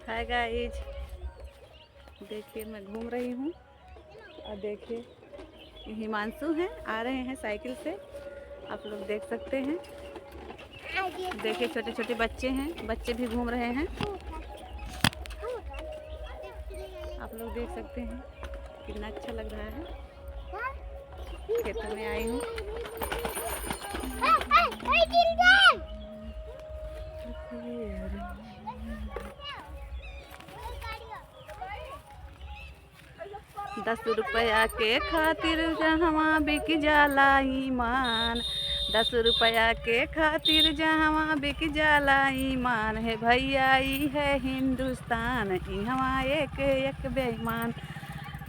Hi guys, देखिए मैं घूम रही हूँ और देखिए हिमांशु हैं, आ रहे हैं साइकिल से। आप लोग देख सकते हैं। देखिए छोटे छोटे बच्चे हैं, बच्चे भी घूम रहे हैं। आप लोग देख सकते हैं कितना अच्छा लग रहा है। खेतों में आई हूँ। 10 रुपया के खातिर जहाँ बिक जाला ईमान, 10 रुपया के खातिर जहाँ बिक जाला ईमान है भैया ई है हिंदुस्तान, यहाँ एक एक बेईमान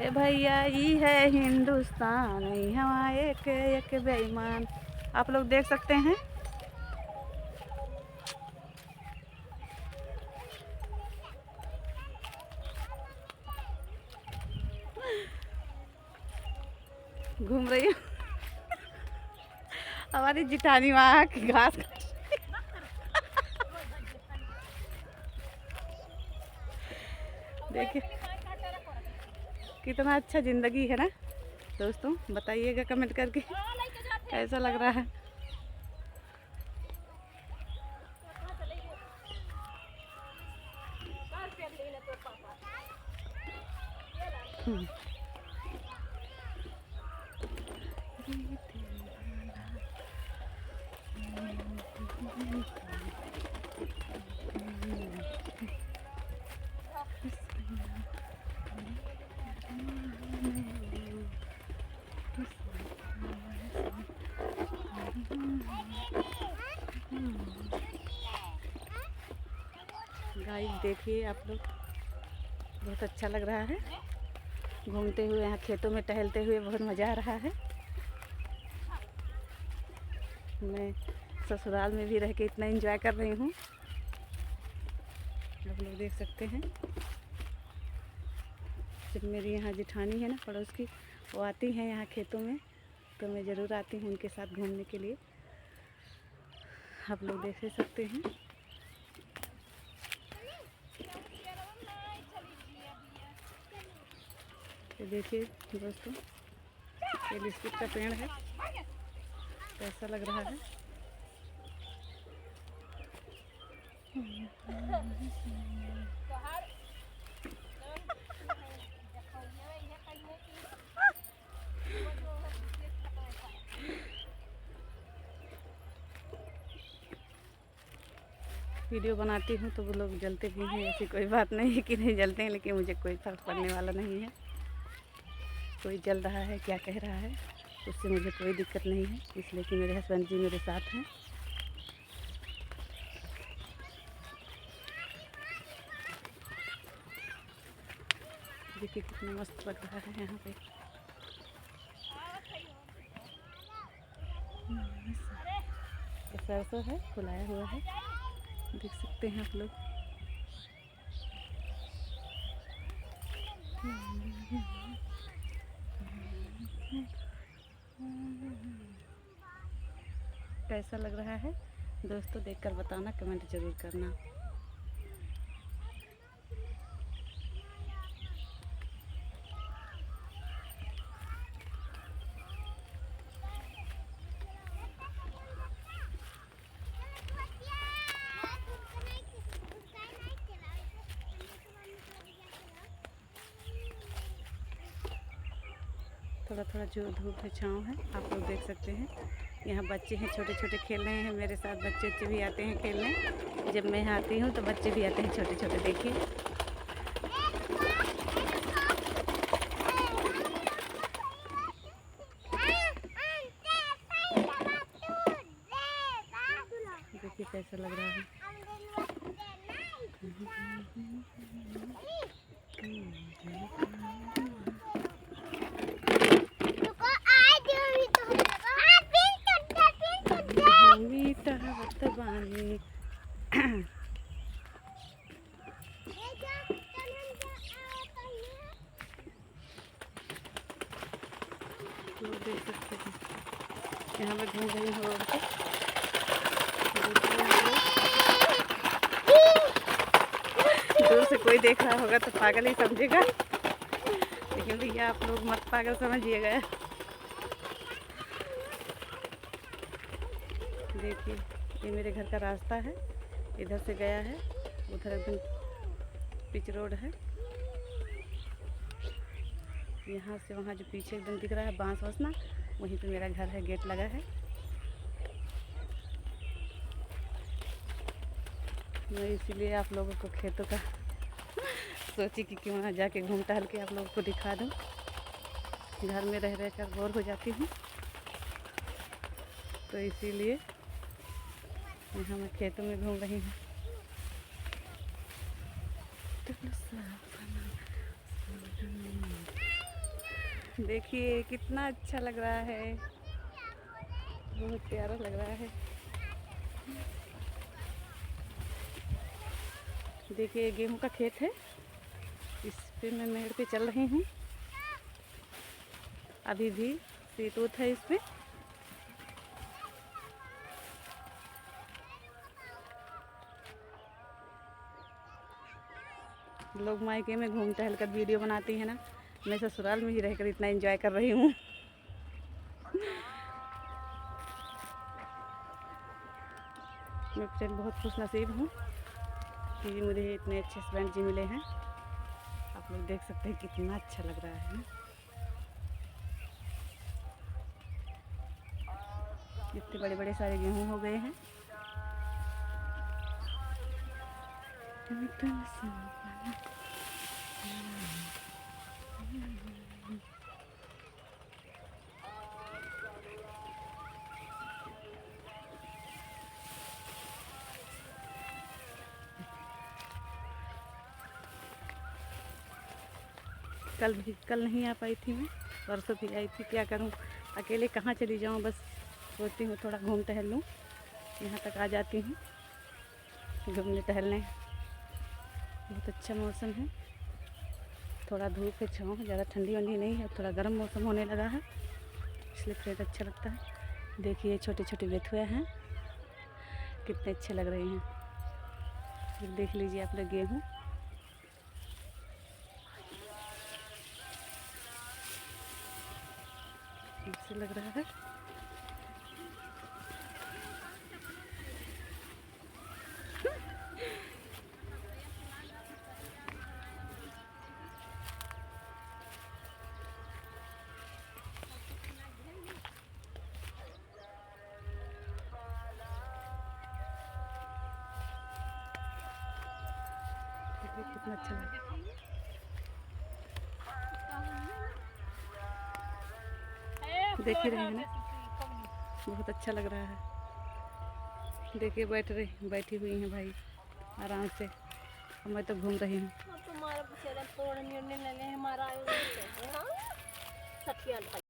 है भैया ई है हिंदुस्तान, यहाँ एक एक बेईमान। आप लोग देख सकते हैं। घूम रही हूँ। हमारी जिठानी वहाँ की घास देखिए कितना अच्छा ज़िंदगी है ना दोस्तों। बताइएगा कमेंट करके कैसा लग रहा है। गाइस देखिए आप लोग, बहुत अच्छा लग रहा है घूमते हुए, यहाँ खेतों में टहलते हुए बहुत मज़ा आ रहा है। मैं ससुराल में भी रह के इतना एंजॉय कर रही हूँ। आप लोग देख सकते हैं। जब मेरी यहाँ जिठानी है ना पड़ोस की, वो आती हैं यहाँ खेतों में, तो मैं ज़रूर आती हूँ उनके साथ घूमने के लिए। आप लोग देख सकते हैं। ये देखिए दोस्तों, ये बिस्कुट का पेड़ है, कैसा लग रहा है। वीडियो बनाती हूँ तो वो लोग जलते भी हैं, ऐसी कोई बात नहीं है कि नहीं जलते हैं, लेकिन मुझे कोई फर्क पड़ने वाला नहीं है। कोई जल रहा है क्या कह रहा है उससे मुझे कोई दिक्कत नहीं है, इसलिए कि मेरे हस्बैंड जी मेरे साथ हैं। देखिए कितना मस्त लग रहा है यहाँ पे। सरसों है, फुलाया हुआ है, देख सकते हैं आप लोग। कैसा लग रहा है दोस्तों, देखकर बताना, कमेंट जरूर करना। थोड़ा थोड़ा जो धूप है छाँव है, आप लोग देख सकते हैं। यहाँ बच्चे हैं छोटे छोटे खेल रहे हैं मेरे साथ। बच्चे भी आते हैं खेलने, जब मैं आती हूँ तो बच्चे भी आते हैं छोटे छोटे। देखिए देखिए कैसा लग रहा है। लोग देख सकते हैं, यहाँ पे घूम रही हूँ रोड पे। दूर से कोई देख रहा होगा तो पागल ही समझेगा, लेकिन भैया आप लोग मत पागल समझिएगा। देखिए ये मेरे घर का रास्ता है, इधर से गया है, उधर एकदम पिच रोड है। यहाँ से वहाँ जो पीछे एकदम दिख रहा है बांस वास ना, वहीं पे मेरा घर है, गेट लगा है। मैं इसीलिए आप लोगों को खेतों का सोची कि क्यों ना जाके घूम टहल के आप लोगों को दिखा दूँ। घर में रह कर बोर हो जाती हूँ, तो इसीलिए यहाँ मैं खेतों में घूम रही हूँ। देखिए कितना अच्छा लग रहा है, बहुत प्यारा लग रहा है। देखिए ये गेहूं का खेत है, इस पे मैं मेड़ पे चल रही हूँ। अभी भी सीतूत है इस पे। लोग मायके में घूम टहल कर वीडियो बनाती हैं ना, मैं ससुराल में ही रहकर इतना एंजॉय कर रही हूँ। मैं फ्रेंड बहुत खुश नसीब हूँ कि मुझे इतने अच्छे फ्रेंड जी मिले हैं। आप लोग देख सकते हैं कितना अच्छा लग रहा है। इतने बड़े बड़े सारे गेहूँ हो गए हैं। कल नहीं आ पाई थी मैं, परसों भी आई थी। क्या करूं, अकेले कहाँ चली जाऊं, बस सोचती हूँ थोड़ा घूम टहल लूँ। यहाँ तक आ जाती हूँ घूमने टहलने। बहुत अच्छा मौसम है, थोड़ा धूप है, छाँव, ज़्यादा ठंडी वंडी नहीं है, थोड़ा गर्म मौसम होने लगा है, इसलिए फ्रेंड अच्छा लगता है। देखिए छोटे छोटे बेथुए हैं, कितने अच्छे लग रहे हैं। फिर देख लीजिए आप लोग गेहूँ, अच्छा लग रहा है। कितना अच्छा लग रहा है। देख ही रहे हैं ना, बहुत अच्छा लग रहा है। देखिए बैठी हुई हैं भाई आराम से, मैं तो घूम रही हूँ।